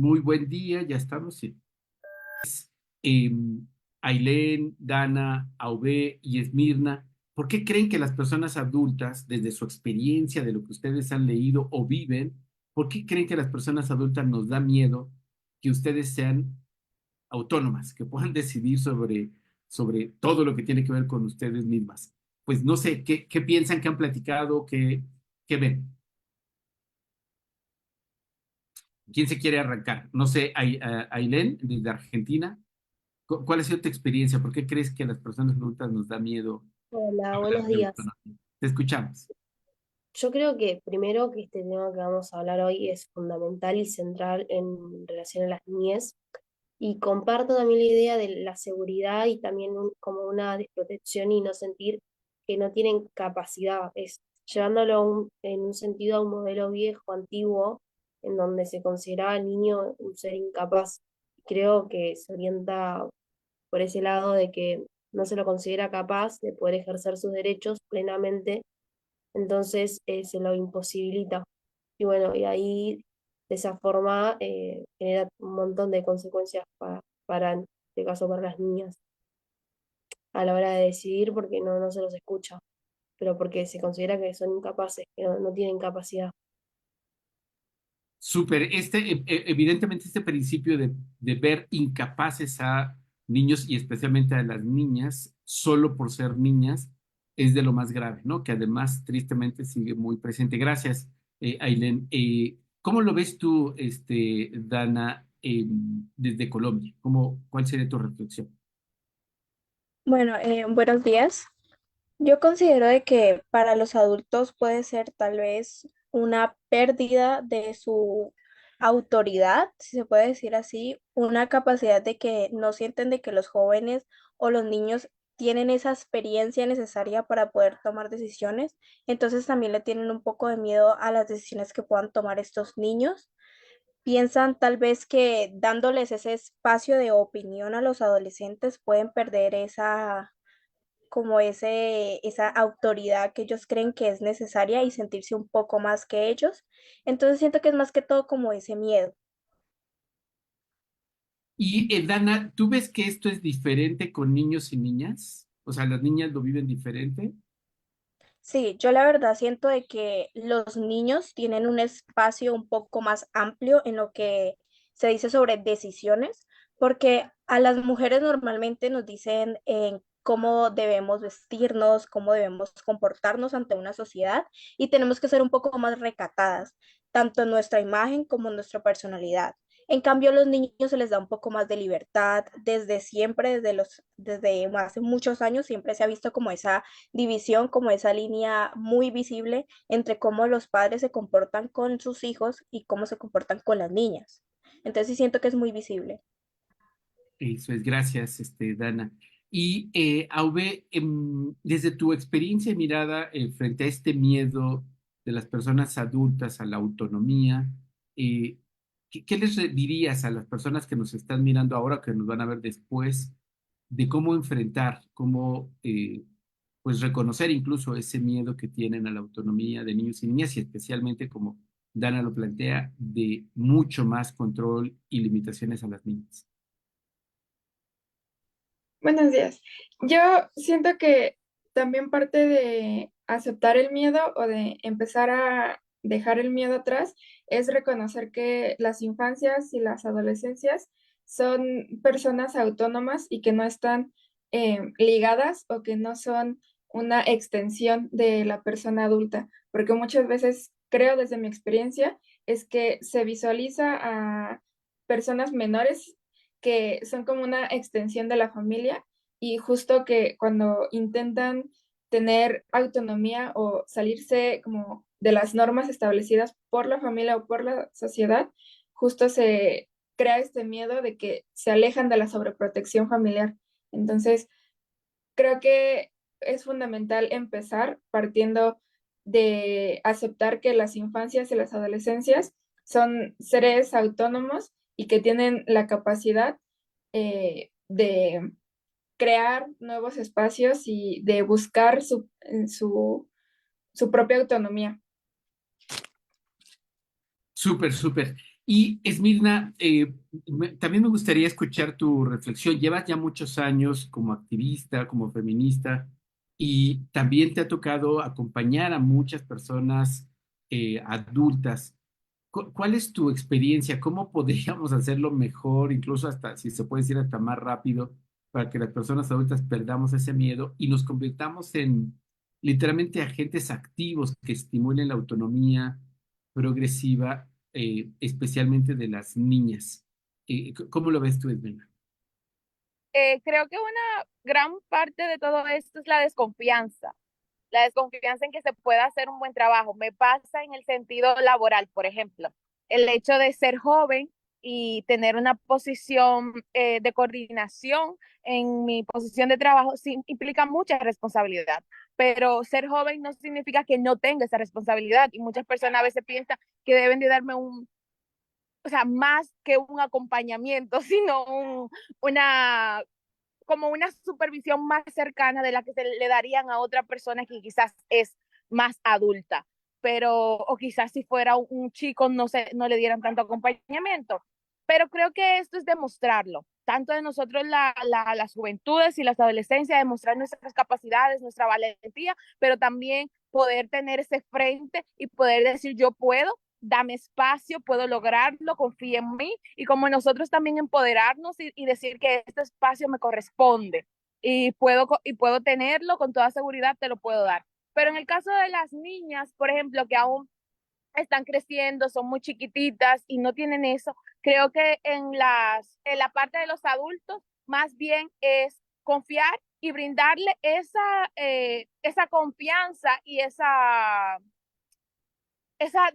Muy buen día, ya estamos. Sí. Ailén, Dana, Aube y Esmirna, ¿por qué creen que las personas adultas, desde su experiencia, de lo que ustedes han leído o viven, por qué creen que las personas adultas nos da miedo que ustedes sean autónomas, que puedan decidir sobre todo lo que tiene que ver con ustedes mismas? Pues no sé, ¿qué piensan, qué han platicado, qué ven? ¿Quién se quiere arrancar? No sé, Ailén, desde Argentina. ¿Cuál ha sido tu experiencia? ¿Por qué crees que a las personas adultas nos da miedo Hola, hablar buenos de días. autonomía? Te escuchamos. Yo creo que primero que este tema que vamos a hablar hoy es fundamental y central en relación a las niñez y comparto también la idea de la seguridad y también como una desprotección y no sentir que no tienen capacidad, es llevándolo en un sentido a un modelo viejo, antiguo, en donde se consideraba al niño un ser incapaz. Creo que se orienta por ese lado de que no se lo considera capaz de poder ejercer sus derechos plenamente, entonces se lo imposibilita. Y bueno, y ahí de esa forma genera un montón de consecuencias en este caso para las niñas, a la hora de decidir porque no se los escucha, pero porque se considera que son incapaces, que no tienen capacidad. Súper. Evidentemente, este principio de ver incapaces a niños y especialmente a las niñas solo por ser niñas es de lo más grave, ¿no? Que además, tristemente, sigue muy presente. Gracias, Ailén. ¿Cómo lo ves tú, Dana, desde Colombia? ¿Cuál sería tu reflexión? Bueno, buenos días. Yo considero de que para los adultos puede ser tal vez una pérdida de su autoridad, si se puede decir así, una capacidad de que no sienten de que los jóvenes o los niños tienen esa experiencia necesaria para poder tomar decisiones. Entonces también le tienen un poco de miedo a las decisiones que puedan tomar estos niños. Piensan tal vez que dándoles ese espacio de opinión a los adolescentes pueden perder esa autoridad que ellos creen que es necesaria y sentirse un poco más que ellos. Entonces siento que es más que todo como ese miedo. Y Dana, ¿tú ves que esto es diferente con niños y niñas? O sea, ¿las niñas lo viven diferente? Sí, yo la verdad siento de que los niños tienen un espacio un poco más amplio en lo que se dice sobre decisiones, porque a las mujeres normalmente nos dicen en cómo debemos vestirnos, cómo debemos comportarnos ante una sociedad y tenemos que ser un poco más recatadas, tanto en nuestra imagen como en nuestra personalidad. En cambio, a los niños se les da un poco más de libertad. Desde siempre, desde hace muchos años, siempre se ha visto como esa división, como esa línea muy visible entre cómo los padres se comportan con sus hijos y cómo se comportan con las niñas. Entonces sí siento que es muy visible. Eso es, gracias, Dana. Y Auve, desde tu experiencia y mirada frente a este miedo de las personas adultas a la autonomía, eh, ¿qué les dirías a las personas que nos están mirando ahora, que nos van a ver después, de cómo enfrentar, cómo pues reconocer incluso ese miedo que tienen a la autonomía de niños y niñas y especialmente, como Dana lo plantea, de mucho más control y limitaciones a las niñas? Buenos días. Yo siento que también parte de aceptar el miedo o de empezar a dejar el miedo atrás es reconocer que las infancias y las adolescencias son personas autónomas y que no están ligadas o que no son una extensión de la persona adulta, porque muchas veces creo desde mi experiencia es que se visualiza a personas menores que son como una extensión de la familia y justo que cuando intentan tener autonomía o salirse como de las normas establecidas por la familia o por la sociedad, justo se crea este miedo de que se alejan de la sobreprotección familiar. Entonces, creo que es fundamental empezar partiendo de aceptar que las infancias y las adolescencias son seres autónomos y que tienen la capacidad de crear nuevos espacios y de buscar su propia autonomía. Súper, súper. Y Esmirna, también me gustaría escuchar tu reflexión. Llevas ya muchos años como activista, como feminista, y también te ha tocado acompañar a muchas personas adultas. ¿Cuál es tu experiencia? ¿Cómo podríamos hacerlo mejor, incluso hasta, si se puede decir, hasta más rápido, para que las personas adultas perdamos ese miedo y nos convirtamos en literalmente agentes activos que estimulen la autonomía progresiva, especialmente de las niñas? ¿Cómo lo ves tú, Edwina? Creo que una gran parte de todo esto es la desconfianza en que se pueda hacer un buen trabajo. Me pasa en el sentido laboral, por ejemplo, el hecho de ser joven y tener una posición de coordinación en mi posición de trabajo sí, implica mucha responsabilidad, pero ser joven no significa que no tenga esa responsabilidad y muchas personas a veces piensan que deben de darme o sea, más que un acompañamiento, sino una como una supervisión más cercana de la que se le darían a otra persona que quizás es más adulta, pero o quizás si fuera un chico no le dieran tanto acompañamiento. Pero creo que esto es demostrarlo, tanto de nosotros las juventudes y las adolescencias, demostrar nuestras capacidades, nuestra valentía, pero también poder tener ese frente y poder decir yo puedo, dame espacio, puedo lograrlo, confía en mí y como nosotros también empoderarnos y decir que este espacio me corresponde y puedo tenerlo con toda seguridad, te lo puedo dar. Pero en el caso de las niñas, por ejemplo, que aún están creciendo, son muy chiquititas y no tienen eso, creo que en la parte de los adultos más bien es confiar y brindarle esa confianza y esa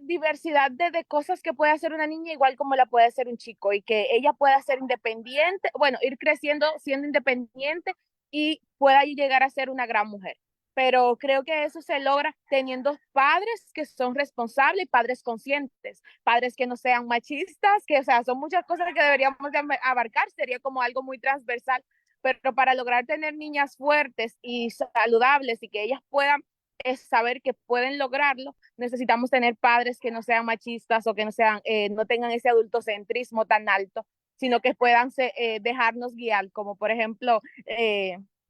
diversidad de cosas que puede hacer una niña igual como la puede hacer un chico y que ella pueda ser independiente, bueno, ir creciendo siendo independiente y pueda llegar a ser una gran mujer. Pero creo que eso se logra teniendo padres que son responsables y padres conscientes, padres que no sean machistas, que o sea, son muchas cosas que deberíamos de abarcar, sería como algo muy transversal, pero para lograr tener niñas fuertes y saludables y que ellas puedan es saber que pueden lograrlo, necesitamos tener padres que no sean machistas o que no tengan ese adultocentrismo tan alto, sino que puedan dejarnos guiar, como por ejemplo,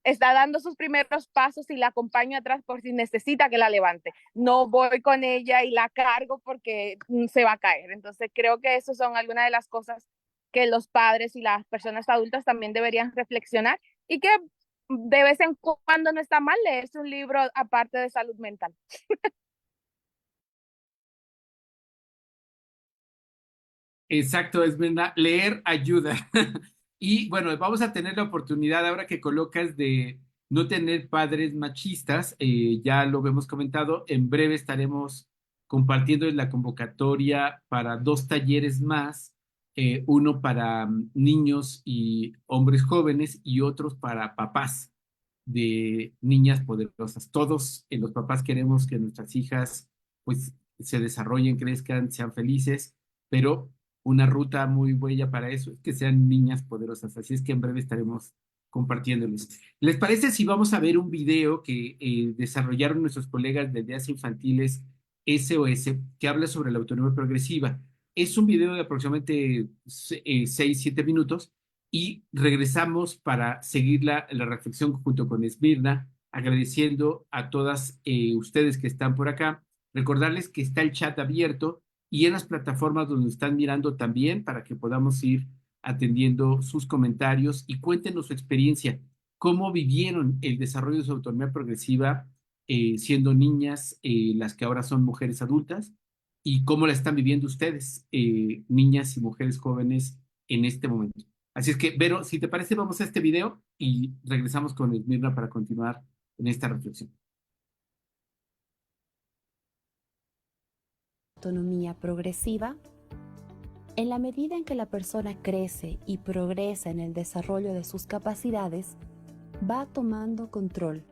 está dando sus primeros pasos y la acompaño atrás por si necesita que la levante. No voy con ella y la cargo porque se va a caer. Entonces creo que eso son algunas de las cosas que los padres y las personas adultas también deberían reflexionar y que de vez en cuando no está mal leerse un libro aparte de salud mental. Exacto, es verdad. Leer ayuda. Y bueno, vamos a tener la oportunidad ahora que colocas de no tener padres machistas, ya lo hemos comentado, en breve estaremos compartiendo la convocatoria para dos talleres más, uno para niños y hombres jóvenes y otros para papás de niñas poderosas. Todos los papás queremos que nuestras hijas pues se desarrollen, crezcan, sean felices, pero una ruta muy buena para eso es que sean niñas poderosas. Así es que en breve estaremos compartiéndoles. ¿Les parece si vamos a ver un video que desarrollaron nuestros colegas de Ideas Infantiles SOS que habla sobre la autonomía progresiva? Es un video de aproximadamente 6, 7 minutos y regresamos para seguir la reflexión junto con Esmirna, agradeciendo a todas ustedes que están por acá. Recordarles que está el chat abierto y en las plataformas donde están mirando también para que podamos ir atendiendo sus comentarios y cuéntenos su experiencia, cómo vivieron el desarrollo de su autonomía progresiva siendo niñas, las que ahora son mujeres adultas, y cómo la están viviendo ustedes, niñas y mujeres jóvenes, en este momento. Así es que, Vero, si te parece, vamos a este video y regresamos con Esmirna para continuar en esta reflexión. Autonomía progresiva. En la medida en que la persona crece y progresa en el desarrollo de sus capacidades, va tomando control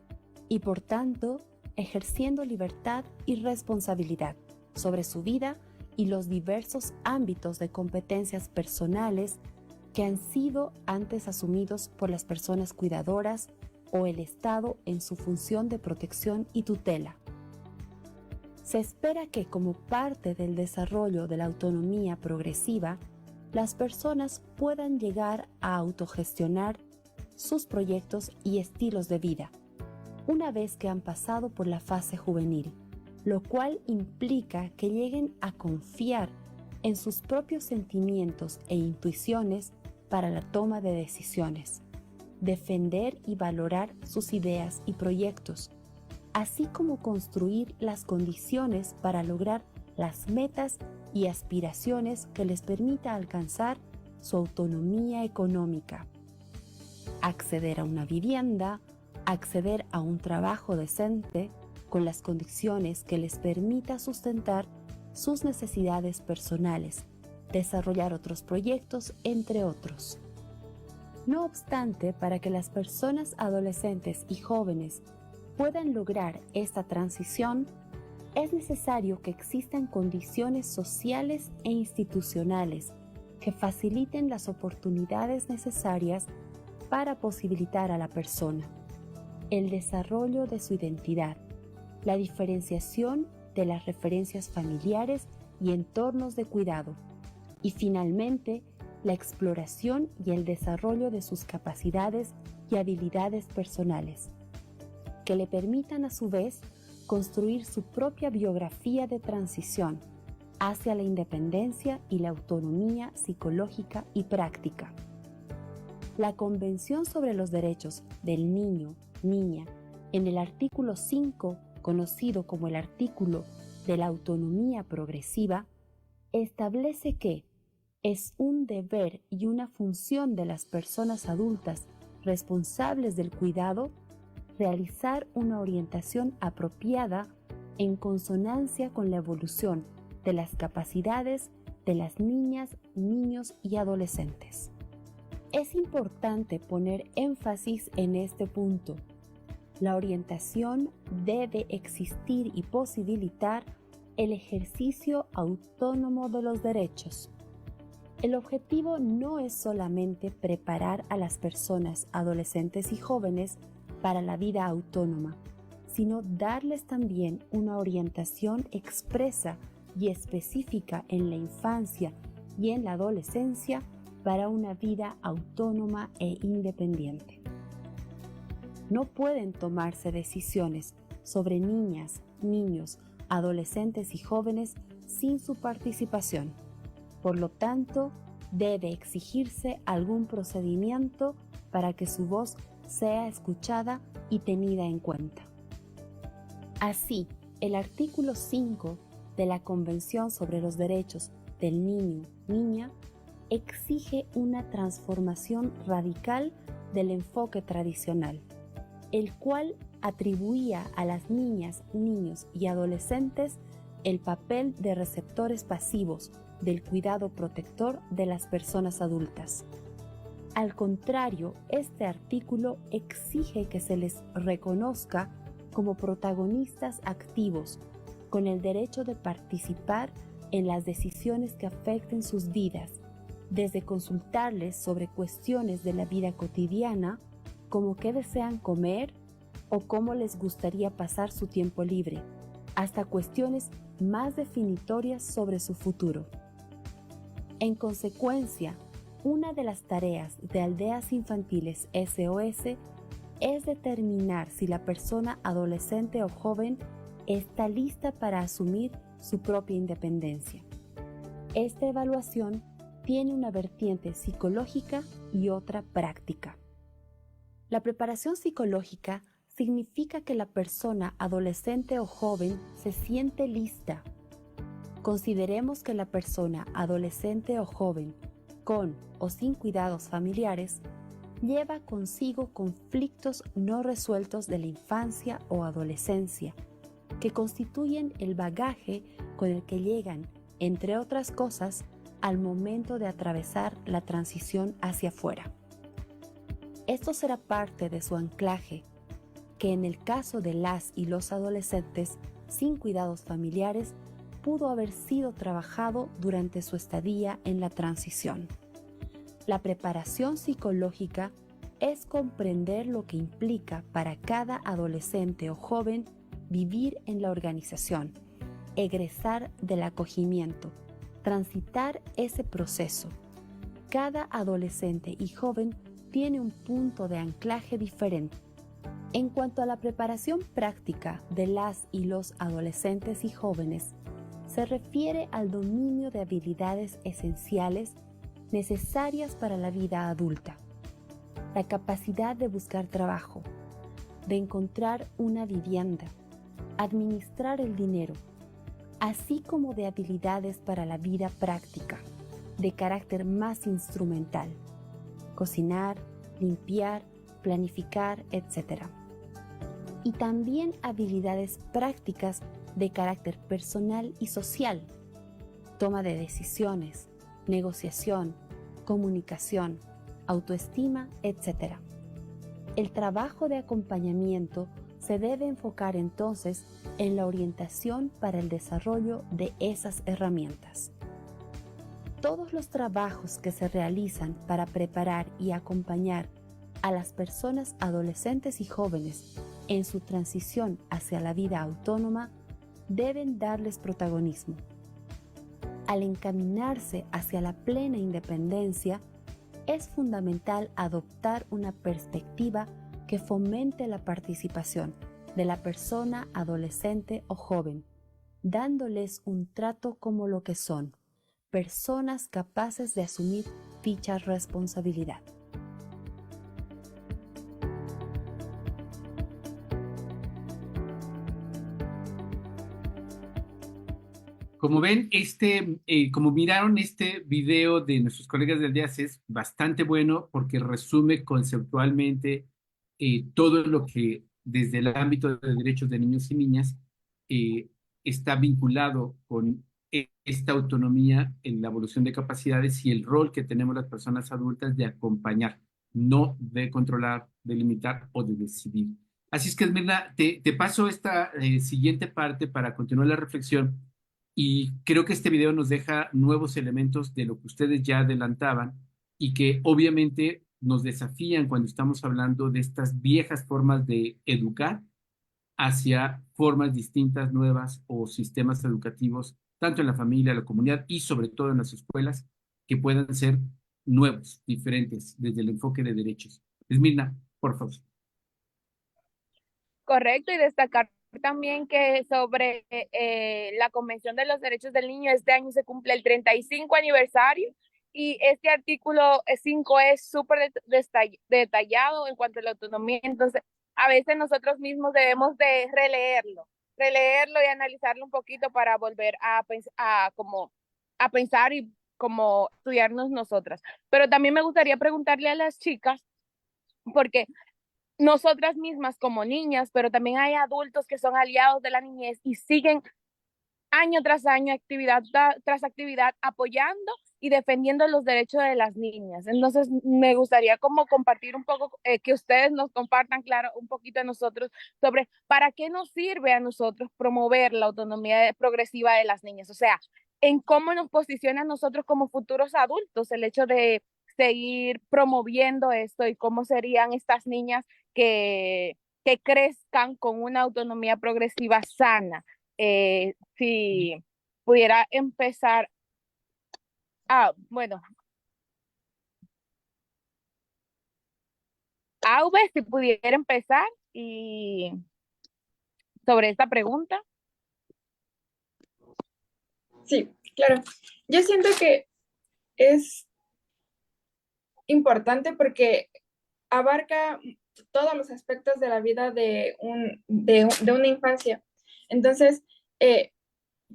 y por tanto ejerciendo libertad y responsabilidad sobre su vida y los diversos ámbitos de competencias personales que han sido antes asumidos por las personas cuidadoras o el Estado en su función de protección y tutela. Se espera que, como parte del desarrollo de la autonomía progresiva, las personas puedan llegar a autogestionar sus proyectos y estilos de vida, una vez que han pasado por la fase juvenil, lo cual implica que lleguen a confiar en sus propios sentimientos e intuiciones para la toma de decisiones, defender y valorar sus ideas y proyectos, así como construir las condiciones para lograr las metas y aspiraciones que les permita alcanzar su autonomía económica, acceder a una vivienda, acceder a un trabajo decente con las condiciones que les permita sustentar sus necesidades personales, desarrollar otros proyectos, entre otros. No obstante, para que las personas adolescentes y jóvenes puedan lograr esta transición, es necesario que existan condiciones sociales e institucionales que faciliten las oportunidades necesarias para posibilitar a la persona el desarrollo de su identidad, la diferenciación de las referencias familiares y entornos de cuidado, y finalmente la exploración y el desarrollo de sus capacidades y habilidades personales, que le permitan a su vez construir su propia biografía de transición hacia la independencia y la autonomía psicológica y práctica. La Convención sobre los Derechos del Niño, Niña, en el artículo 5, conocido como el artículo de la autonomía progresiva, establece que es un deber y una función de las personas adultas responsables del cuidado realizar una orientación apropiada en consonancia con la evolución de las capacidades de las niñas, niños y adolescentes. Es importante poner énfasis en este punto. La orientación debe existir y posibilitar el ejercicio autónomo de los derechos. El objetivo no es solamente preparar a las personas adolescentes y jóvenes para la vida autónoma, sino darles también una orientación expresa y específica en la infancia y en la adolescencia para una vida autónoma e independiente. No pueden tomarse decisiones sobre niñas, niños, adolescentes y jóvenes sin su participación. Por lo tanto, debe exigirse algún procedimiento para que su voz sea escuchada y tenida en cuenta. Así, el artículo 5 de la Convención sobre los Derechos del Niño, Niña, exige una transformación radical del enfoque tradicional, el cual atribuía a las niñas, niños y adolescentes el papel de receptores pasivos del cuidado protector de las personas adultas. Al contrario, este artículo exige que se les reconozca como protagonistas activos, con el derecho de participar en las decisiones que afecten sus vidas, desde consultarles sobre cuestiones de la vida cotidiana, como qué desean comer o cómo les gustaría pasar su tiempo libre, hasta cuestiones más definitorias sobre su futuro. En consecuencia, una de las tareas de Aldeas Infantiles SOS es determinar si la persona adolescente o joven está lista para asumir su propia independencia. Esta evaluación tiene una vertiente psicológica y otra práctica. La preparación psicológica significa que la persona adolescente o joven se siente lista. Consideremos que la persona adolescente o joven, con o sin cuidados familiares, lleva consigo conflictos no resueltos de la infancia o adolescencia, que constituyen el bagaje con el que llegan, entre otras cosas, al momento de atravesar la transición hacia afuera. Esto será parte de su anclaje, que en el caso de las y los adolescentes sin cuidados familiares pudo haber sido trabajado durante su estadía en la transición. La preparación psicológica es comprender lo que implica para cada adolescente o joven vivir en la organización, egresar del acogimiento, transitar ese proceso. Cada adolescente y joven tiene un punto de anclaje diferente. En cuanto a la preparación práctica de las y los adolescentes y jóvenes, se refiere al dominio de habilidades esenciales necesarias para la vida adulta, la capacidad de buscar trabajo, de encontrar una vivienda, administrar el dinero, así como de habilidades para la vida práctica, de carácter más instrumental, cocinar, limpiar, planificar, etc. Y también habilidades prácticas de carácter personal y social, toma de decisiones, negociación, comunicación, autoestima, etc. El trabajo de acompañamiento se debe enfocar entonces en la orientación para el desarrollo de esas herramientas. Todos los trabajos que se realizan para preparar y acompañar a las personas adolescentes y jóvenes en su transición hacia la vida autónoma deben darles protagonismo. Al encaminarse hacia la plena independencia, es fundamental adoptar una perspectiva que fomente la participación de la persona adolescente o joven, dándoles un trato como lo que son, personas capaces de asumir dicha responsabilidad. Como ven, como miraron este video de nuestros colegas del DIAS es bastante bueno porque resume conceptualmente todo lo que desde el ámbito de derechos de niños y niñas eh, está vinculado con esta autonomía en la evolución de capacidades y el rol que tenemos las personas adultas de acompañar, no de controlar, de limitar o de decidir. Así es que, Esmeralda, te paso esta siguiente parte para continuar la reflexión. Y creo que este video nos deja nuevos elementos de lo que ustedes ya adelantaban y que obviamente nos desafían cuando estamos hablando de estas viejas formas de educar hacia formas distintas, nuevas o sistemas educativos, tanto en la familia, la comunidad y sobre todo en las escuelas, que puedan ser nuevos, diferentes desde el enfoque de derechos. Esmirna, por favor. Correcto, y destacar también que sobre la Convención de los Derechos del Niño, este año se cumple el 35 aniversario y este artículo 5 es súper detallado en cuanto a la autonomía, entonces a veces nosotros mismos debemos de releerlo y analizarlo un poquito para volver a pensar y como estudiarnos nosotras. Pero también me gustaría preguntarle a las chicas, porque nosotras mismas como niñas, pero también hay adultos que son aliados de la niñez y siguen año tras año, actividad tras actividad, apoyando y defendiendo los derechos de las niñas. Entonces, me gustaría como compartir un poco, que ustedes nos compartan, claro, un poquito a nosotros sobre para qué nos sirve a nosotros promover la autonomía progresiva de las niñas. O sea, en cómo nos posiciona a nosotros como futuros adultos el hecho de seguir promoviendo esto y cómo serían estas niñas que crezcan con una autonomía progresiva sana. Si pudiera empezar, bueno, Auve, si pudiera empezar y sobre esta pregunta. Sí, claro. Yo siento que es importante porque abarca todos los aspectos de la vida de una infancia. Entonces,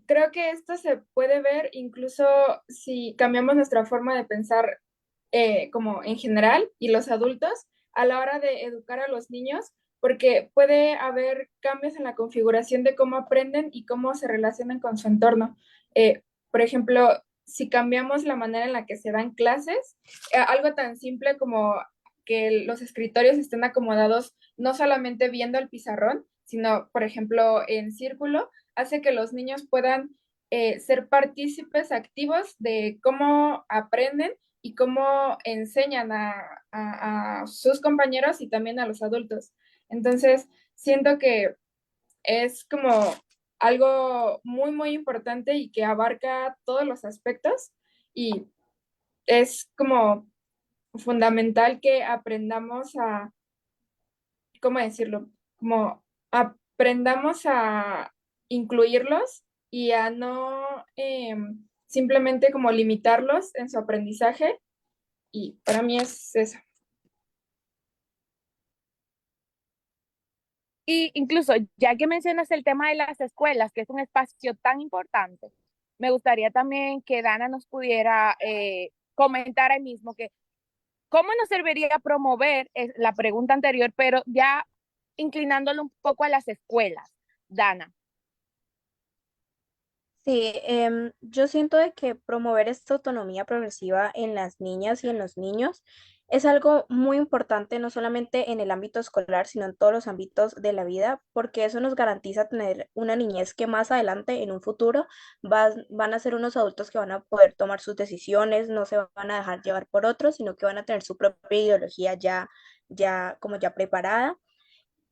creo que esto se puede ver incluso si cambiamos nuestra forma de pensar como en general y los adultos a la hora de educar a los niños, porque puede haber cambios en la configuración de cómo aprenden y cómo se relacionan con su entorno. Por ejemplo, si cambiamos la manera en la que se dan clases, algo tan simple como que los escritorios estén acomodados no solamente viendo el pizarrón, sino, por ejemplo, en círculo, hace que los niños puedan ser partícipes activos de cómo aprenden y cómo enseñan a sus compañeros y también a los adultos. Entonces, siento que es como algo muy, muy importante y que abarca todos los aspectos y es como fundamental que aprendamos a, ¿cómo decirlo? Como aprendamos a incluirlos y a no simplemente como limitarlos en su aprendizaje. Y para mí es eso. Y incluso, ya que mencionas el tema de las escuelas, que es un espacio tan importante, me gustaría también que Dana nos pudiera comentar ahí mismo que cómo nos serviría promover la pregunta anterior, pero ya inclinándolo un poco a las escuelas, Dana. Sí, yo siento de que promover esta autonomía progresiva en las niñas y en los niños es algo muy importante, no solamente en el ámbito escolar, sino en todos los ámbitos de la vida, porque eso nos garantiza tener una niñez que más adelante, en un futuro, van a ser unos adultos que van a poder tomar sus decisiones, no se van a dejar llevar por otros, sino que van a tener su propia ideología ya preparada.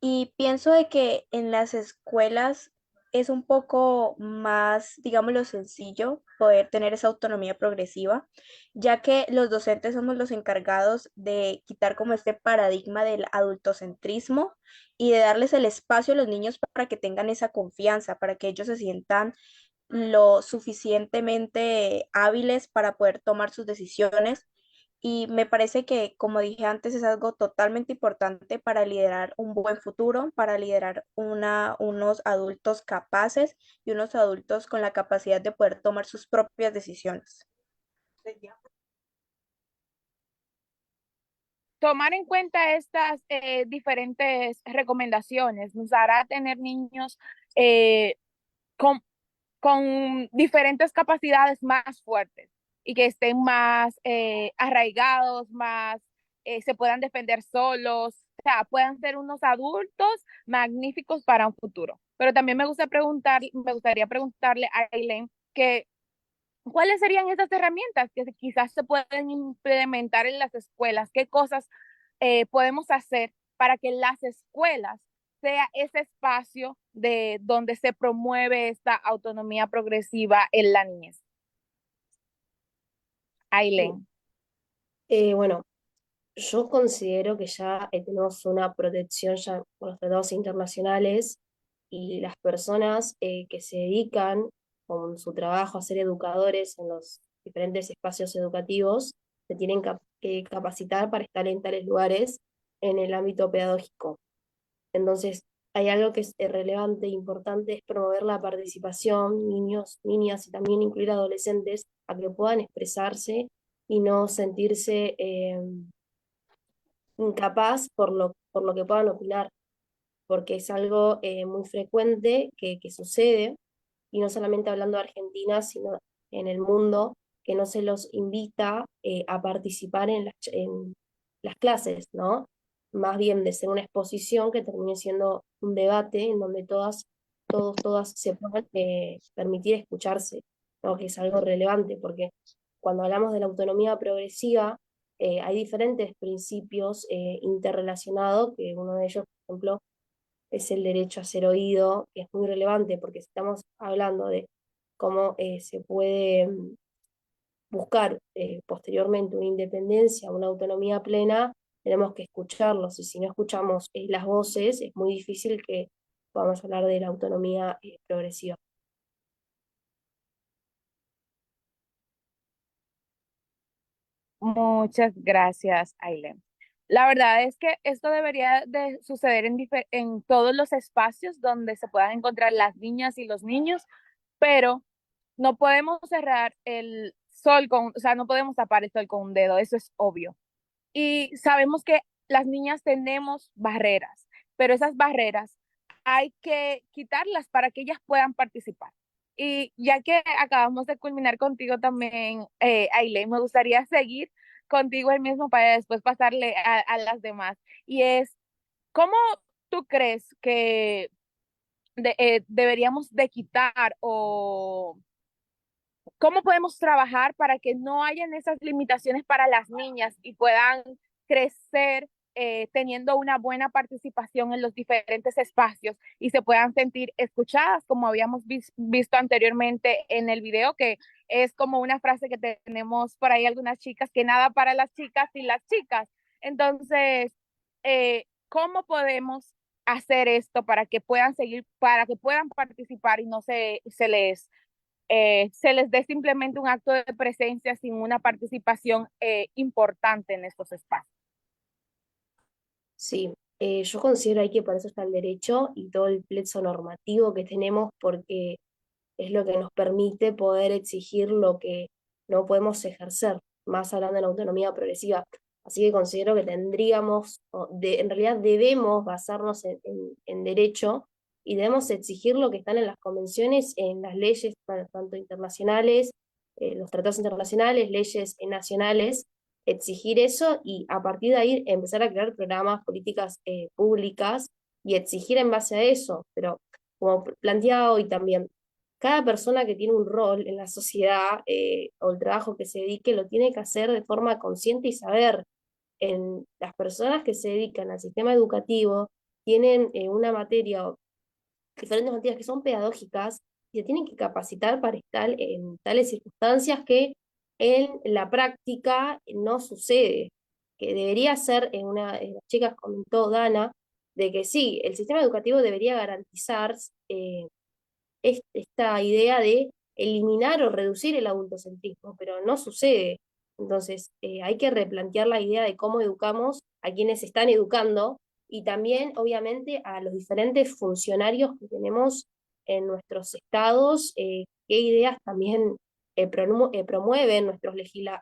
Y pienso de que en las escuelas es un poco más, digámoslo, sencillo poder tener esa autonomía progresiva, ya que los docentes somos los encargados de quitar como este paradigma del adultocentrismo y de darles el espacio a los niños para que tengan esa confianza, para que ellos se sientan lo suficientemente hábiles para poder tomar sus decisiones. Y me parece que, como dije antes, es algo totalmente importante para liderar un buen futuro, para liderar unos adultos capaces y unos adultos con la capacidad de poder tomar sus propias decisiones. Tomar en cuenta estas diferentes recomendaciones nos hará tener niños eh, con, con diferentes capacidades más fuertes y que estén más arraigados, más se puedan defender solos, o sea, puedan ser unos adultos magníficos para un futuro. Pero también me gustaría preguntarle a Aileen que ¿cuáles serían esas herramientas que quizás se pueden implementar en las escuelas? ¿Qué cosas podemos hacer para que las escuelas sea ese espacio de donde se promueve esta autonomía progresiva en la niñez? Sí. Aileen. Bueno, yo considero que ya tenemos una protección ya por los tratados internacionales y las personas que se dedican con su trabajo a ser educadores en los diferentes espacios educativos se tienen que capacitar para estar en tales lugares en el ámbito pedagógico. Entonces, hay algo que es relevante e importante, es promover la participación, niños, niñas y también incluir adolescentes a que puedan expresarse y no sentirse incapaz por lo que puedan opinar, porque es algo muy frecuente que sucede, y no solamente hablando de Argentina, sino en el mundo, que no se los invita a participar en las clases, ¿no? Más bien de ser una exposición que termine siendo un debate en donde todas se puedan permitir escucharse, ¿no? Que es algo relevante, porque cuando hablamos de la autonomía progresiva, hay diferentes principios interrelacionados, que uno de ellos, por ejemplo, es el derecho a ser oído, que es muy relevante porque estamos hablando de cómo se puede buscar posteriormente una independencia, una autonomía plena, tenemos que escucharlos y si no escuchamos las voces, es muy difícil que podamos hablar de la autonomía progresiva. Muchas gracias, Aileen. La verdad es que esto debería de suceder en todos los espacios donde se puedan encontrar las niñas y los niños, pero no podemos cerrar el sol o sea, no podemos tapar el sol con un dedo, eso es obvio. Y sabemos que las niñas tenemos barreras, pero esas barreras hay que quitarlas para que ellas puedan participar. Y ya que acabamos de culminar contigo también, Aileen, me gustaría seguir contigo el mismo para después pasarle a las demás. Y es, ¿cómo tú crees que deberíamos de quitar o cómo podemos trabajar para que no hayan esas limitaciones para las niñas y puedan crecer teniendo una buena participación en los diferentes espacios y se puedan sentir escuchadas, como habíamos visto anteriormente en el video, que es como una frase que tenemos por ahí algunas chicas, que nada para las chicas y las chicas. Entonces, ¿cómo podemos hacer esto para que puedan seguir, para que puedan participar y no se les dé simplemente un acto de presencia sin una participación importante en estos espacios? Sí, yo considero ahí que para eso está el derecho y todo el plexo normativo que tenemos, porque es lo que nos permite poder exigir lo que no podemos ejercer, más hablando de la autonomía progresiva. Así que considero que tendríamos, en realidad debemos basarnos en derecho y debemos exigir lo que están en las convenciones, en las leyes, tanto internacionales, los tratados internacionales, leyes nacionales, exigir eso y a partir de ahí empezar a crear programas, políticas públicas y exigir en base a eso. Pero como planteado hoy también, cada persona que tiene un rol en la sociedad o el trabajo que se dedique lo tiene que hacer de forma consciente y saber. En las personas que se dedican al sistema educativo tienen una materia o diferentes materias que son pedagógicas y se tienen que capacitar para estar en tales circunstancias que en la práctica no sucede, que debería ser, en una de las chicas comentó Dana, de que sí, el sistema educativo debería garantizar esta idea de eliminar o reducir el adultocentrismo, pero no sucede. Entonces, hay que replantear la idea de cómo educamos a quienes están educando y también, obviamente, a los diferentes funcionarios que tenemos en nuestros estados, qué ideas también promueven nuestros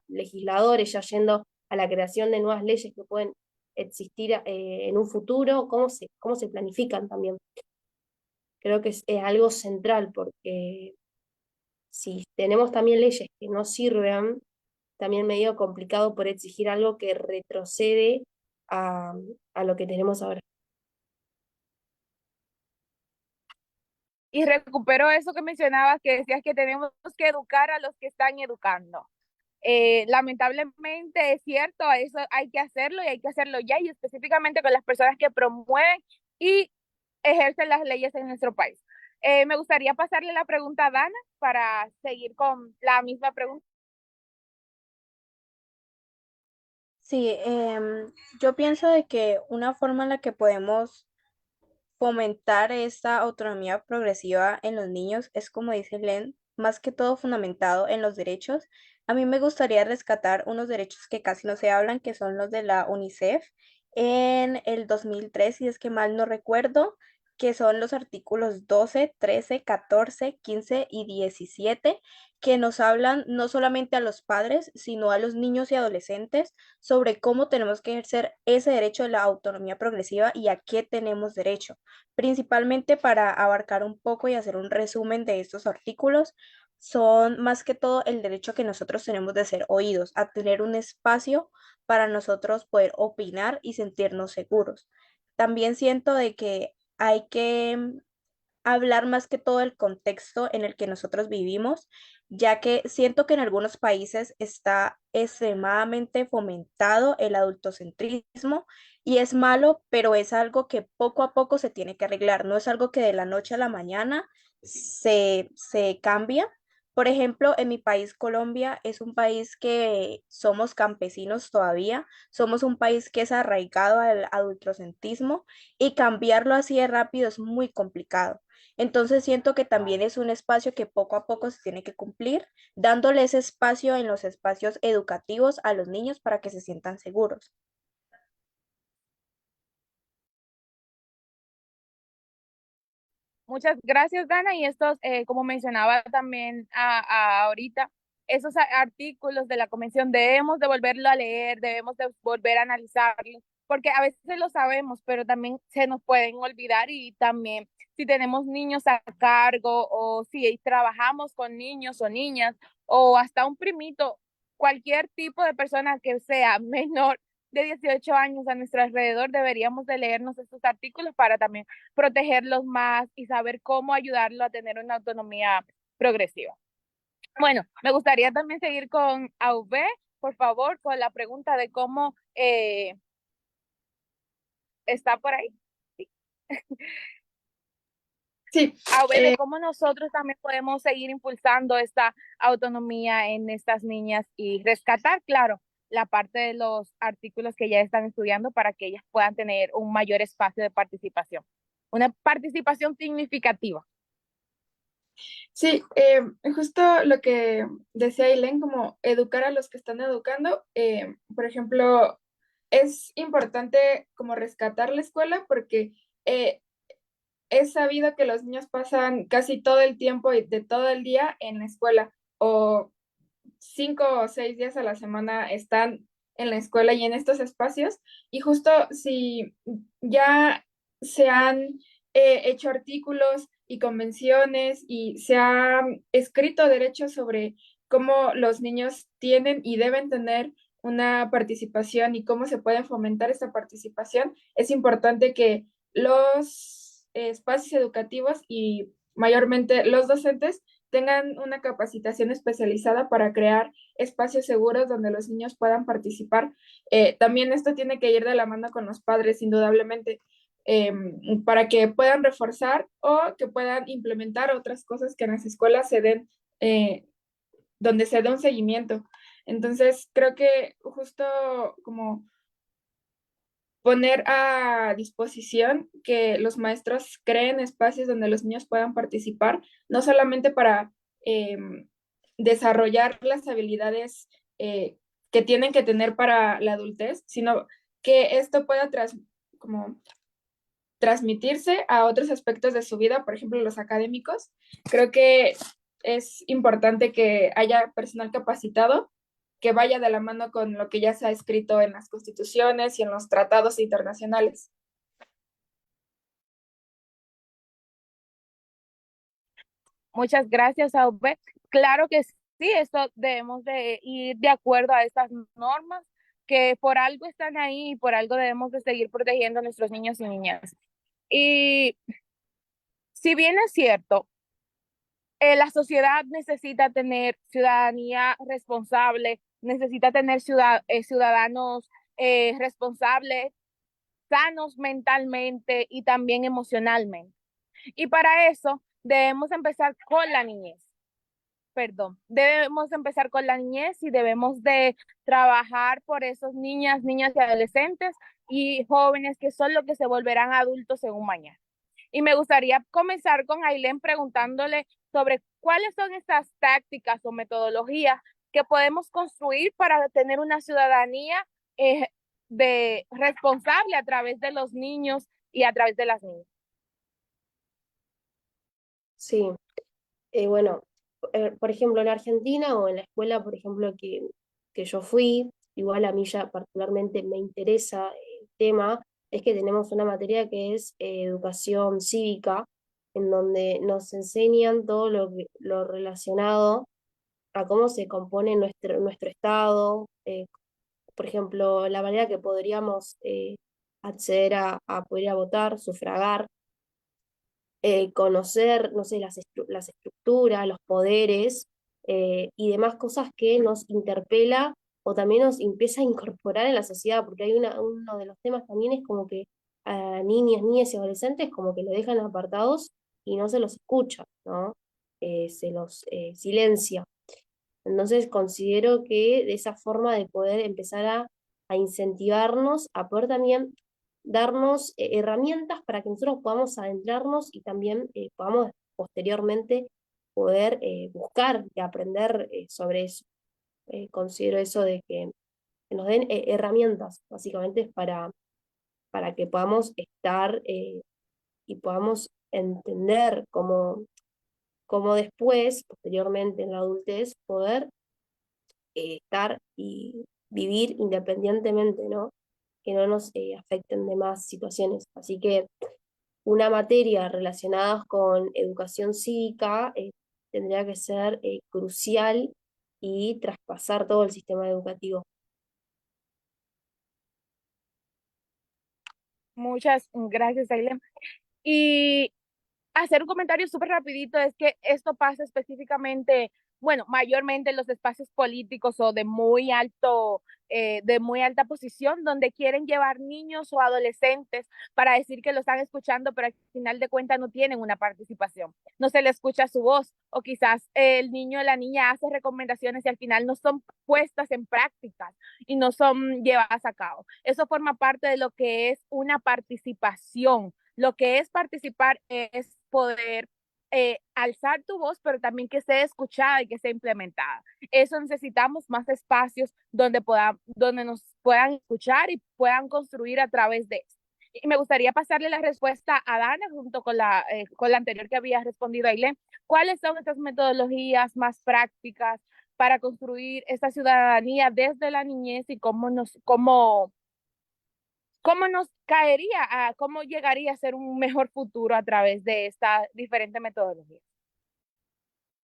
legisladores, ya yendo a la creación de nuevas leyes que pueden existir en un futuro, cómo se planifican también. Creo que es algo central porque si tenemos también leyes que no sirven, también medio complicado por exigir algo que retrocede a, a lo que tenemos ahora. Y recupero eso que mencionabas, que decías que tenemos que educar a los que están educando. Lamentablemente es cierto, eso hay que hacerlo y hay que hacerlo ya, y específicamente con las personas que promueven y ejercen las leyes en nuestro país. Me gustaría pasarle la pregunta a Dana para seguir con la misma pregunta. Sí, yo pienso de que una forma en la que podemos fomentar esta autonomía progresiva en los niños es, como dice Len, más que todo fundamentado en los derechos. A mí me gustaría rescatar unos derechos que casi no se hablan, que son los de la UNICEF en el 2003, si es que mal no recuerdo, que son los artículos 12, 13, 14, 15 y 17, que nos hablan no solamente a los padres, sino a los niños y adolescentes sobre cómo tenemos que ejercer ese derecho de la autonomía progresiva y a qué tenemos derecho. Principalmente, para abarcar un poco y hacer un resumen de estos artículos, son más que todo el derecho que nosotros tenemos de ser oídos, a tener un espacio para nosotros poder opinar y sentirnos seguros. También siento de que hay que hablar más que todo el contexto en el que nosotros vivimos, ya que siento que en algunos países está extremadamente fomentado el adultocentrismo y es malo, pero es algo que poco a poco se tiene que arreglar, no es algo que de la noche a la mañana se cambia. Por ejemplo, en mi país, Colombia, es un país que somos campesinos todavía, somos un país que es arraigado al adultocentrismo y cambiarlo así de rápido es muy complicado. Entonces siento que también es un espacio que poco a poco se tiene que cumplir, dándole ese espacio en los espacios educativos a los niños para que se sientan seguros. Muchas gracias, Dana. Y estos, como mencionaba también ahorita, esos artículos de la convención debemos de volverlo a leer, debemos de volver a analizarlos, porque a veces lo sabemos, pero también se nos pueden olvidar, y también si tenemos niños a cargo o si trabajamos con niños o niñas o hasta un primito, cualquier tipo de persona que sea menor de 18 años a nuestro alrededor, deberíamos de leernos estos artículos para también protegerlos más y saber cómo ayudarlo a tener una autonomía progresiva. Bueno, me gustaría también seguir con AV, por favor, con la pregunta de cómo ¿Está por ahí? Sí. Sí, De cómo nosotros también podemos seguir impulsando esta autonomía en estas niñas y rescatar, claro, la parte de los artículos que ya están estudiando para que ellas puedan tener un mayor espacio de participación, una participación significativa. sí, justo lo que decía Ailén, como educar a los que están educando. Por ejemplo, es importante como rescatar la escuela porque es sabido que los niños pasan casi todo el tiempo y de todo el día en la escuela, o 5 o 6 días a la semana están en la escuela y en estos espacios. Y justo si ya se han hecho artículos y convenciones y se ha escrito derechos sobre cómo los niños tienen y deben tener una participación y cómo se puede fomentar esta participación, es importante que los espacios educativos y mayormente los docentes tengan una capacitación especializada para crear espacios seguros donde los niños puedan participar. También esto tiene que ir de la mano con los padres, indudablemente, eh, para que puedan reforzar o que puedan implementar otras cosas que en las escuelas se den, donde se dé un seguimiento. Entonces, creo que justo como poner a disposición que los maestros creen espacios donde los niños puedan participar, no solamente para desarrollar las habilidades que tienen que tener para la adultez, sino que esto pueda como transmitirse a otros aspectos de su vida, por ejemplo, los académicos. Creo que es importante que haya personal capacitado que vaya de la mano con lo que ya se ha escrito en las constituciones y en los tratados internacionales. Muchas gracias, Aube. Claro que sí, esto debemos de ir de acuerdo a estas normas que por algo están ahí y por algo debemos de seguir protegiendo a nuestros niños y niñas. Y si bien es cierto, la sociedad necesita tener ciudadanía responsable, necesita tener ciudadanos responsables, sanos mentalmente y también emocionalmente. Y para eso debemos empezar con la niñez. Perdón, debemos empezar con la niñez y debemos de trabajar por esos niñas y adolescentes y jóvenes que son los que se volverán adultos en un mañana. Y me gustaría comenzar con Ailén preguntándole sobre cuáles son estas tácticas o metodologías que podemos construir para tener una ciudadanía responsable a través de los niños y a través de las niñas. Sí, bueno, por ejemplo, en Argentina o en la escuela, por ejemplo, que yo fui, igual a mí ya particularmente me interesa el tema, es que tenemos una materia que es educación cívica, en donde nos enseñan todo lo relacionado a cómo se compone nuestro estado, por ejemplo, la manera que podríamos acceder a poder ir a votar, sufragar, conocer, no sé, las estructuras, los poderes y demás cosas que nos interpela o también nos empieza a incorporar en la sociedad, porque hay uno de los temas también es como que a niñas y adolescentes como que lo dejan apartados y no se los escucha, ¿no? Se los silencia. Entonces considero que de esa forma de poder empezar a incentivarnos, a poder también darnos herramientas para que nosotros podamos adentrarnos y también podamos posteriormente poder buscar y aprender sobre eso. Considero eso de que nos den herramientas, básicamente, para que podamos estar y podamos entender cómo después, posteriormente en la adultez, poder estar y vivir independientemente, ¿no? Que no nos afecten de más situaciones. Así que una materia relacionada con educación cívica tendría que ser crucial y traspasar todo el sistema educativo. Muchas gracias, Ailén. Y hacer un comentario súper rapidito es que esto pasa específicamente bueno, mayormente en los espacios políticos o de muy alta posición, donde quieren llevar niños o adolescentes para decir que lo están escuchando, pero al final de cuentas no tienen una participación. No se le escucha su voz, o quizás el niño o la niña hace recomendaciones y al final no son puestas en práctica y no son llevadas a cabo. Eso forma parte de lo que es una participación. Lo que es participar es poder alzar tu voz, pero también que sea escuchada y que sea implementada. Eso necesitamos más espacios donde nos puedan escuchar y puedan construir a través de eso. Y me gustaría pasarle la respuesta a Dana junto con la anterior que había respondido Ailén. ¿Cuáles son estas metodologías más prácticas para construir esta ciudadanía desde la niñez y cómo nos caería, cómo llegaría a ser un mejor futuro a través de esta diferente metodología?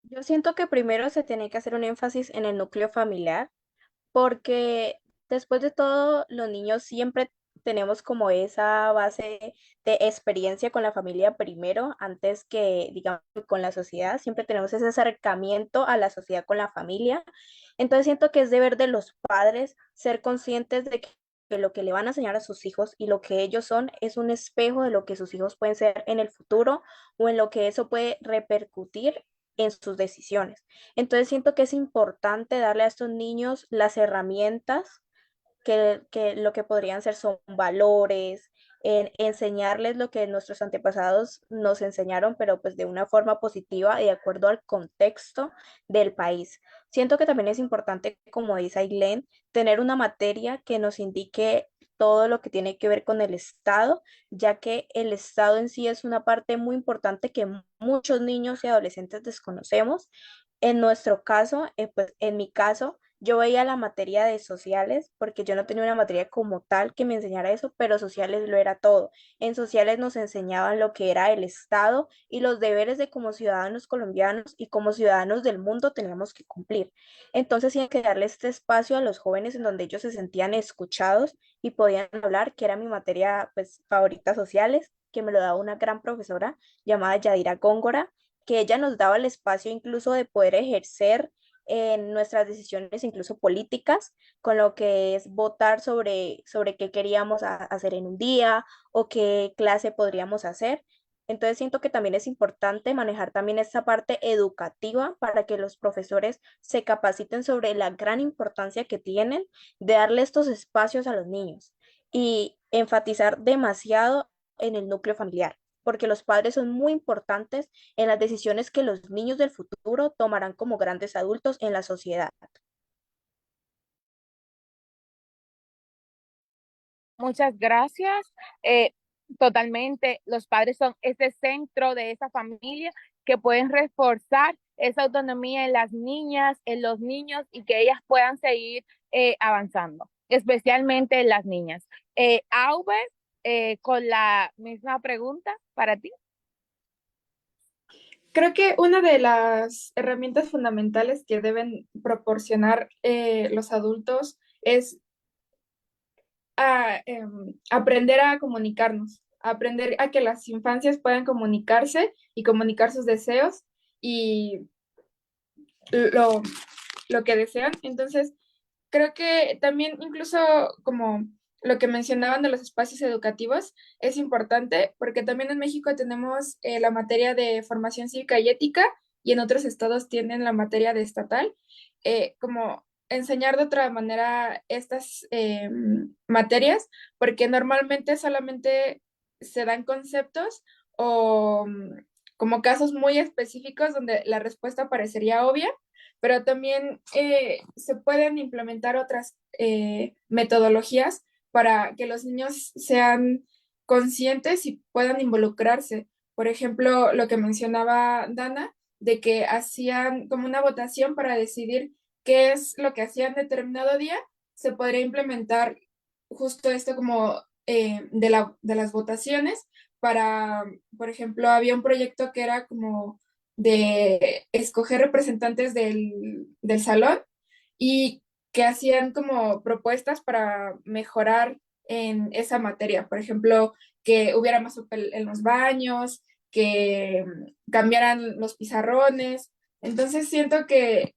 Yo siento que primero se tiene que hacer un énfasis en el núcleo familiar, porque después de todo, los niños siempre tenemos como esa base de experiencia con la familia primero, antes que, digamos, con la sociedad. Siempre tenemos ese acercamiento a la sociedad con la familia. Entonces siento que es deber de los padres ser conscientes de que lo que le van a enseñar a sus hijos y lo que ellos son es un espejo de lo que sus hijos pueden ser en el futuro o en lo que eso puede repercutir en sus decisiones. Entonces siento que es importante darle a estos niños las herramientas que lo que podrían ser son valores, enseñarles lo que nuestros antepasados nos enseñaron, pero pues de una forma positiva y de acuerdo al contexto del país. Siento que también es importante, como dice Ailén, tener una materia que nos indique todo lo que tiene que ver con el Estado, ya que el Estado en sí es una parte muy importante que muchos niños y adolescentes desconocemos. En nuestro caso, pues en mi caso, yo veía la materia de sociales porque yo no tenía una materia como tal que me enseñara eso, pero sociales lo era todo. En sociales nos enseñaban lo que era el Estado y los deberes de como ciudadanos colombianos y como ciudadanos del mundo teníamos que cumplir. Entonces, sí hay que darle este espacio a los jóvenes en donde ellos se sentían escuchados y podían hablar, que era mi materia pues favorita sociales, que me lo daba una gran profesora llamada Yadira Góngora, que ella nos daba el espacio incluso de poder ejercer en nuestras decisiones, incluso políticas, con lo que es votar sobre qué queríamos hacer en un día o qué clase podríamos hacer. Entonces siento que también es importante manejar también esta parte educativa para que los profesores se capaciten sobre la gran importancia que tienen de darle estos espacios a los niños y enfatizar demasiado en el núcleo familiar, porque los padres son muy importantes en las decisiones que los niños del futuro tomarán como grandes adultos en la sociedad. Muchas gracias. Eh, Totalmente, los padres son ese centro de esa familia que pueden reforzar esa autonomía en las niñas, en los niños y que ellas puedan seguir avanzando, especialmente en las niñas. Albert, con la misma pregunta para ti. Creo que una de las herramientas fundamentales que deben proporcionar los adultos es aprender a comunicarnos, aprender a que las infancias puedan comunicarse y comunicar sus deseos y lo, lo que desean. Entonces, creo que también incluso como lo que mencionaban de los espacios educativos es importante porque también en México tenemos la materia de formación cívica y ética y en otros estados tienen la materia de estatal, como enseñar de otra manera estas materias porque normalmente solamente se dan conceptos o como casos muy específicos donde la respuesta parecería obvia, pero también se pueden implementar otras metodologías para que los niños sean conscientes y puedan involucrarse. Por ejemplo, lo que mencionaba Dana, de que hacían como una votación para decidir qué es lo que hacían determinado día, se podría implementar justo esto como de las votaciones para, por ejemplo, había un proyecto que era como de escoger representantes del salón y que hacían como propuestas para mejorar en esa materia. Por ejemplo, que hubiera más papel en los baños, que cambiaran los pizarrones Entonces siento que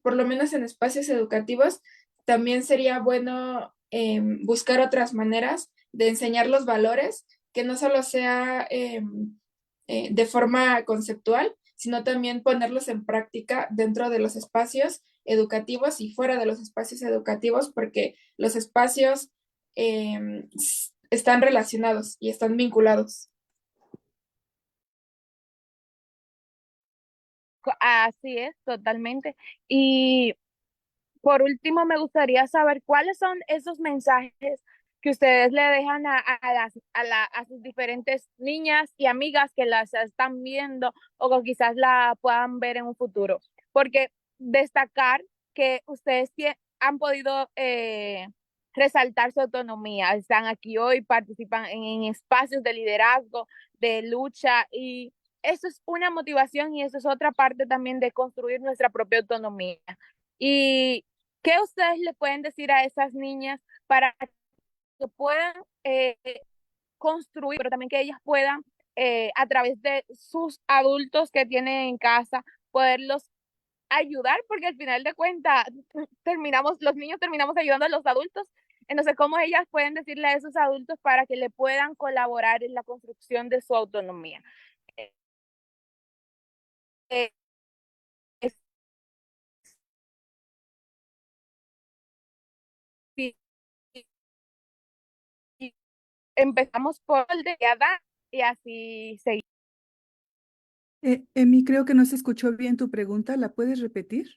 por lo menos en espacios educativos también sería bueno buscar otras maneras de enseñar los valores, que no solo sea de forma conceptual, sino también ponerlos en práctica dentro de los espacios educativos y fuera de los espacios educativos, porque los espacios están relacionados y están vinculados. Así es, totalmente. Y por último, me gustaría saber cuáles son esos mensajes que ustedes le dejan a sus diferentes niñas y amigas que las están viendo o que quizás la puedan ver en un futuro. Porque destacar que ustedes han podido resaltar su autonomía, están aquí hoy, participan en espacios de liderazgo, de lucha, y eso es una motivación y eso es otra parte también de construir nuestra propia autonomía. Y ¿qué ustedes le pueden decir a esas niñas para que puedan construir, pero también que ellas puedan, a través de sus adultos que tienen en casa, poderlos ayudar? Porque al final de cuentas, los niños terminamos ayudando a los adultos. Entonces, ¿cómo ellas pueden decirle a esos adultos para que le puedan colaborar en la construcción de su autonomía? Eh, si empezamos por el de Adán y así seguimos. Emi, creo que no se escuchó bien tu pregunta. ¿La puedes repetir?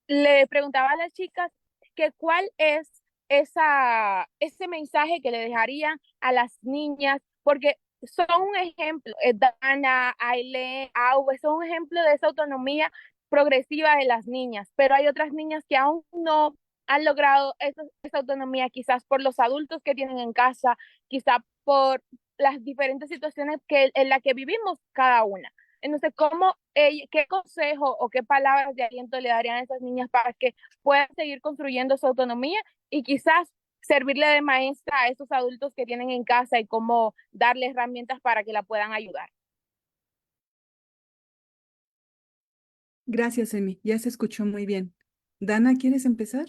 Le preguntaba a las chicas que cuál es ese mensaje que le dejarían a las niñas, porque son un ejemplo, Dana, Ailén, Auve, son un ejemplo de esa autonomía progresiva de las niñas, pero hay otras niñas que aún no han logrado esa autonomía, quizás por los adultos que tienen en casa, quizás por las diferentes situaciones en las que vivimos cada una. Entonces, ¿qué consejo o qué palabras de aliento le darían a esas niñas para que puedan seguir construyendo su autonomía y quizás servirle de maestra a esos adultos que tienen en casa y cómo darle herramientas para que la puedan ayudar? Gracias, Emi. Ya se escuchó muy bien. Dana, ¿quieres empezar?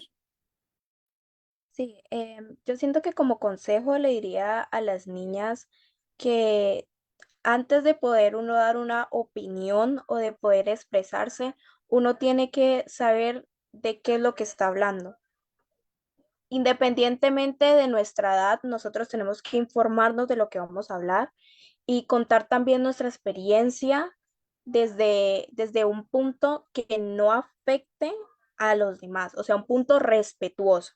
Sí, yo siento que como consejo le diría a las niñas que antes de poder uno dar una opinión o de poder expresarse, uno tiene que saber de qué es lo que está hablando. Independientemente de nuestra edad, nosotros tenemos que informarnos de lo que vamos a hablar y contar también nuestra experiencia desde un punto que no afecte a los demás, o sea, un punto respetuoso.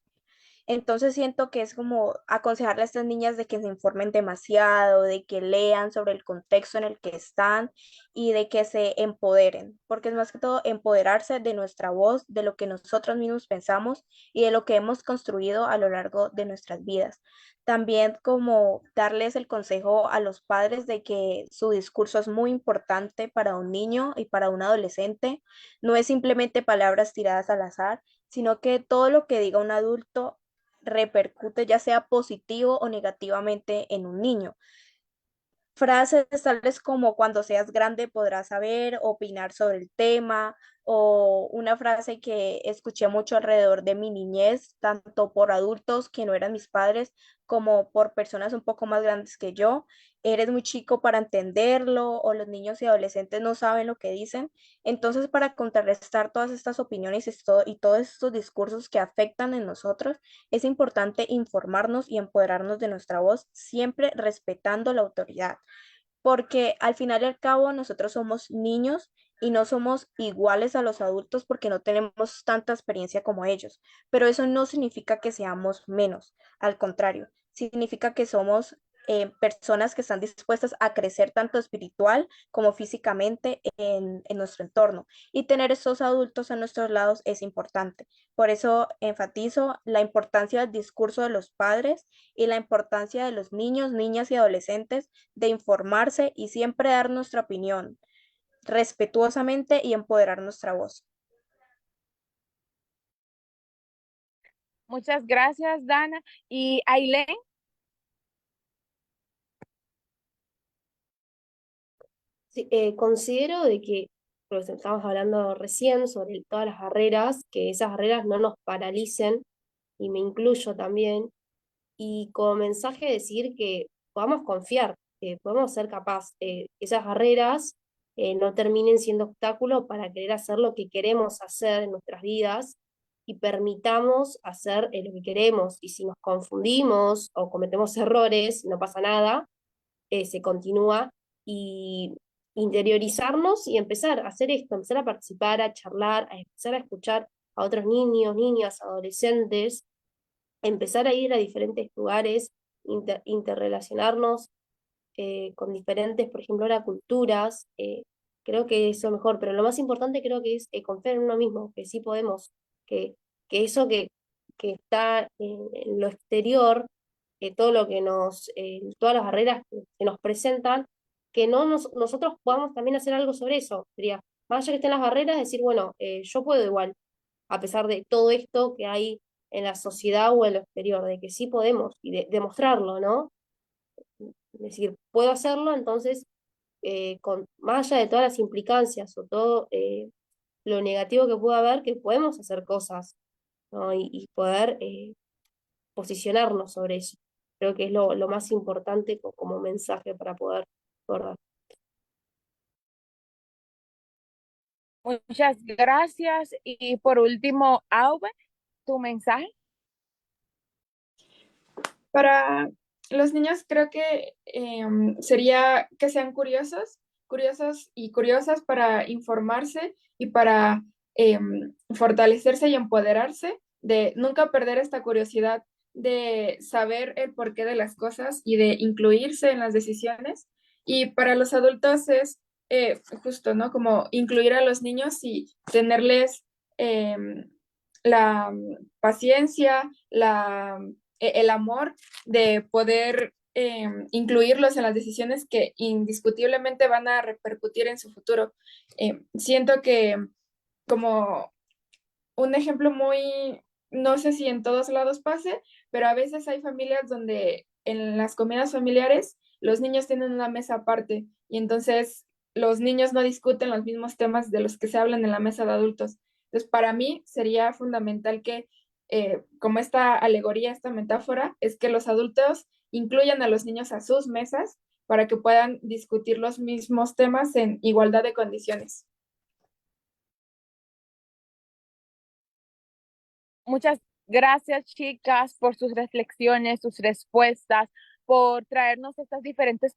Entonces siento que es como aconsejarle a estas niñas de que se informen demasiado, de que lean sobre el contexto en el que están y de que se empoderen, porque es más que todo empoderarse de nuestra voz, de lo que nosotros mismos pensamos y de lo que hemos construido a lo largo de nuestras vidas. También como darles el consejo a los padres de que su discurso es muy importante para un niño y para un adolescente. No es simplemente palabras tiradas al azar, sino que todo lo que diga un adulto repercute ya sea positivo o negativamente en un niño. Frases tales como cuando seas grande podrás saber, opinar sobre el tema, o una frase que escuché mucho alrededor de mi niñez, tanto por adultos que no eran mis padres, como por personas un poco más grandes que yo. Eres muy chico para entenderlo, o los niños y adolescentes no saben lo que dicen. Entonces, para contrarrestar todas estas opiniones y todos estos discursos que afectan en nosotros, es importante informarnos y empoderarnos de nuestra voz, siempre respetando la autoridad, porque al final y al cabo nosotros somos niños y no somos iguales a los adultos porque no tenemos tanta experiencia como ellos, pero eso no significa que seamos menos, al contrario, significa que somos personas que están dispuestas a crecer tanto espiritual como físicamente en nuestro entorno, y tener estos adultos a nuestros lados es importante. Por eso enfatizo la importancia del discurso de los padres y la importancia de los niños, niñas y adolescentes de informarse y siempre dar nuestra opinión respetuosamente y empoderar nuestra voz. Muchas gracias, Dana. Y Ailén, Sí, considero de que lo que estábamos hablando recién sobre todas las barreras, que esas barreras no nos paralicen, y me incluyo también, y como mensaje decir que podamos confiar, que podemos ser capaces, esas barreras no terminen siendo obstáculos para querer hacer lo que queremos hacer en nuestras vidas y permitamos hacer lo que queremos. Y si nos confundimos o cometemos errores, no pasa nada, se continúa y interiorizarnos y empezar a hacer esto, empezar a participar, a charlar, a empezar a escuchar a otros niños, niñas, adolescentes, empezar a ir a diferentes lugares, interrelacionarnos con diferentes, por ejemplo, ahora culturas. Creo que eso es lo mejor, pero lo más importante creo que es confiar en uno mismo, que sí podemos, que, que eso que está en lo exterior, todo lo que todas las barreras que nos presentan, que no nosotros podamos también hacer algo sobre eso. Sería, más allá que estén las barreras, decir, bueno, yo puedo igual, a pesar de todo esto que hay en la sociedad o en lo exterior, de que sí podemos y demostrarlo, ¿no? Es decir, puedo hacerlo, entonces, más allá de todas las implicancias o todo lo negativo que pueda haber, que podemos hacer cosas, ¿no? Y poder posicionarnos sobre eso. Creo que es lo más importante como mensaje para poder dar. Muchas gracias. Y por último, Auve, tu mensaje. Para los niños creo que sería que sean curiosos, curiosos y curiosas para informarse y para fortalecerse y empoderarse, de nunca perder esta curiosidad de saber el porqué de las cosas y de incluirse en las decisiones. Y para los adultos es justo, ¿no? Como incluir a los niños y tenerles la paciencia, el amor de poder incluirlos en las decisiones que indiscutiblemente van a repercutir en su futuro. Siento que como un ejemplo muy, no sé si en todos lados pase, pero a veces hay familias donde en las comidas familiares los niños tienen una mesa aparte y entonces los niños no discuten los mismos temas de los que se hablan en la mesa de adultos. Entonces, para mí sería fundamental que, como esta alegoría, esta metáfora, es que los adultos incluyan a los niños a sus mesas para que puedan discutir los mismos temas en igualdad de condiciones. Muchas gracias, chicas, por sus reflexiones, sus respuestas, por traernos estas diferentes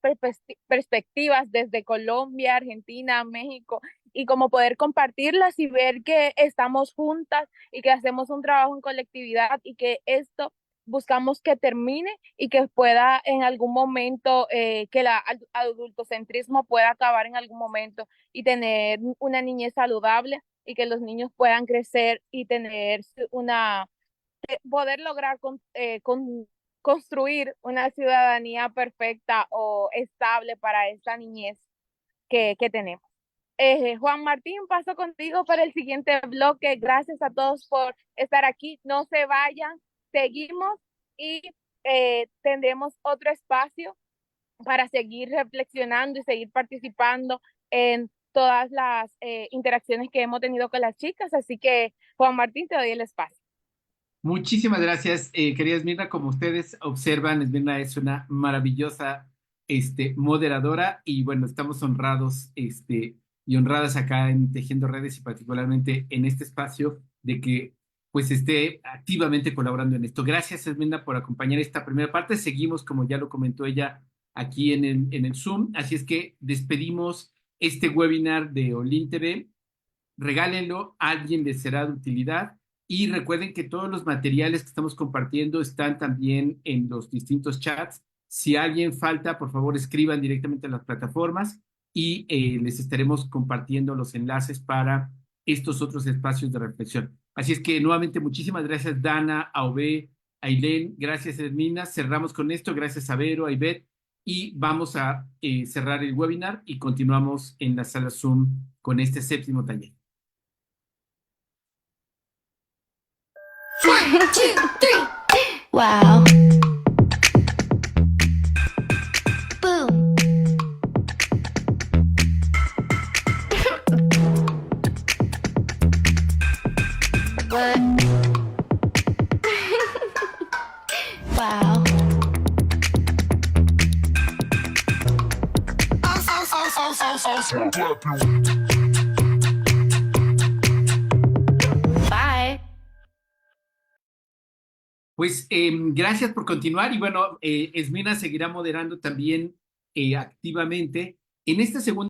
perspectivas desde Colombia, Argentina, México, y como poder compartirlas y ver que estamos juntas y que hacemos un trabajo en colectividad y que esto buscamos que termine y que pueda en algún momento, que el adultocentrismo pueda acabar en algún momento y tener una niñez saludable y que los niños puedan crecer y tener poder lograr construir una ciudadanía perfecta o estable para esta niñez que tenemos. Juan Martín, paso contigo para el siguiente bloque. Gracias a todos por estar aquí. No se vayan, seguimos y tendremos otro espacio para seguir reflexionando y seguir participando en todas las interacciones que hemos tenido con las chicas. Así que, Juan Martín, te doy el espacio. Muchísimas gracias, querida Esmirna. Como ustedes observan, Esmirna es una maravillosa moderadora y bueno, estamos honrados y honradas acá en Tejiendo Redes y particularmente en este espacio de que pues esté activamente colaborando en esto. Gracias, Esmirna, por acompañar esta primera parte. Seguimos, como ya lo comentó ella, aquí en el Zoom. Así es que despedimos este webinar de Olin TV. Regálenlo, a alguien les será de utilidad. Y recuerden que todos los materiales que estamos compartiendo están también en los distintos chats. Si alguien falta, por favor, escriban directamente a las plataformas y les estaremos compartiendo los enlaces para estos otros espacios de reflexión. Así es que nuevamente muchísimas gracias, Dana, Aube, Ailén, gracias, Hermina. Cerramos con esto, gracias a Vero, a Ivette, y vamos a cerrar el webinar y continuamos en la sala Zoom con este séptimo taller. 1, 2, 3. Wow. Boom. Wow. Bye. Pues gracias por continuar y bueno, Esmina seguirá moderando también activamente. En esta segunda